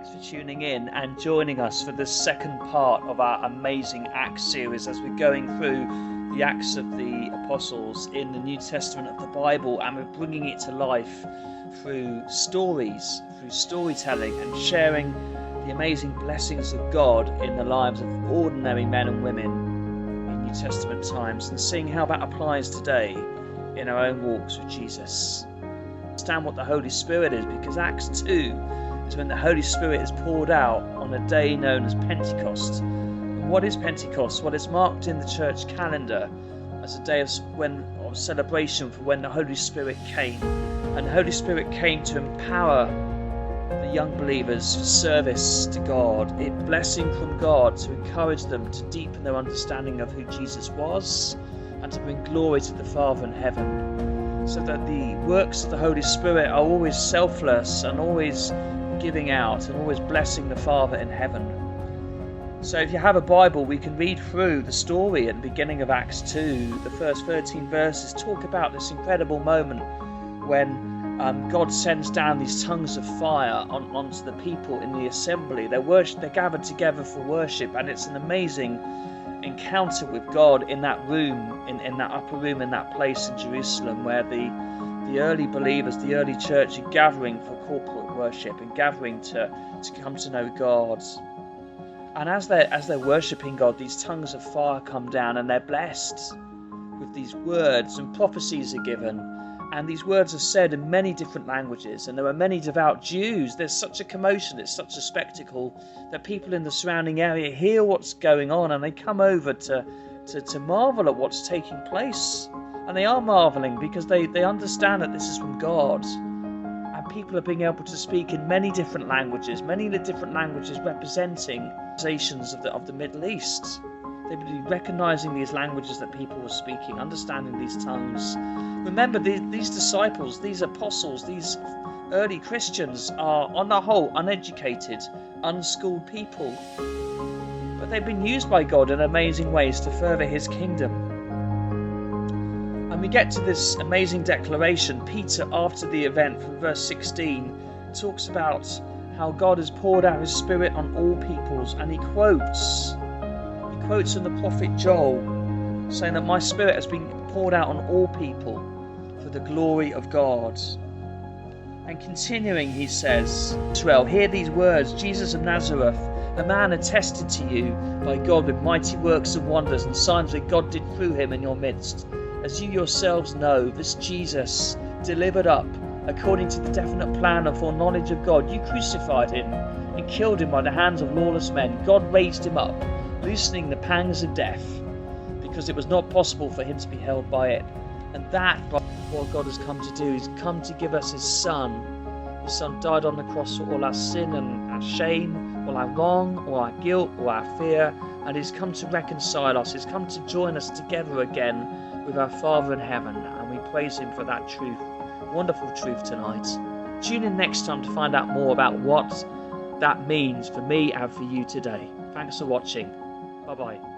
Thanks for tuning in and joining us for the second part of our amazing Acts series as we're going through the Acts of the Apostles in the New Testament of the Bible, and we're bringing it to life through stories, through storytelling, and sharing the amazing blessings of God in the lives of ordinary men and women in New Testament times, and seeing how that applies today in our own walks with Jesus. Understand what the Holy Spirit is, because Acts 2 is when the Holy Spirit is poured out on a day known as Pentecost. And what is Pentecost? Well, it's marked in the church calendar as a day of celebration for when the Holy Spirit came. And the Holy Spirit came to empower the young believers for service to God, a blessing from God to encourage them to deepen their understanding of who Jesus was and to bring glory to the Father in heaven, so that the works of the Holy Spirit are always selfless and always giving out and always blessing the Father in heaven. So if you have a Bible, we can read through the story at the beginning of Acts 2. The first 13 verses talk about this incredible moment when God sends down these tongues of fire onto the people in the assembly. They're gathered together for worship, and it's an amazing encounter with God in that room, in that upper room, in that place in Jerusalem where the early believers, the early church, are gathering for corporate worship and gathering to come to know God. And as they're worshipping God, these tongues of fire come down and they're blessed with these words, and prophecies are given. And these words are said in many different languages, and there are many devout Jews. There's such a commotion, it's such a spectacle, that people in the surrounding area hear what's going on and they come over to marvel at what's taking place. And they are marveling because they understand that this is from God. And people are being able to speak in many different languages representing nations of the Middle East. They would be recognizing these languages that people were speaking, understanding these tongues. Remember, these disciples, these apostles, these early Christians are, on the whole, uneducated, unschooled people. But they've been used by God in amazing ways to further his kingdom. And we get to this amazing declaration. Peter, after the event, from verse 16, talks about how God has poured out his Spirit on all peoples, and he quotes from the prophet Joel, saying that my Spirit has been poured out on all people for the glory of God. And continuing, he says, Israel, hear these words, Jesus of Nazareth, a man attested to you by God with mighty works and wonders and signs that God did through him in your midst. As you yourselves know, this Jesus, delivered up according to the definite plan and foreknowledge of God, you crucified him and killed him by the hands of lawless men. God raised him up, loosening the pangs of death, because it was not possible for him to be held by it. And that is what God has come to do. He's come to give us his Son. His Son died on the cross for all our sin and our shame, all our wrong, all our guilt, all our fear, and he's come to reconcile us. He's come to join us together again with our Father in heaven, and we praise him for that truth, wonderful truth tonight. Tune in next time to find out more about what that means for me and for you today. Thanks for watching. Bye-bye.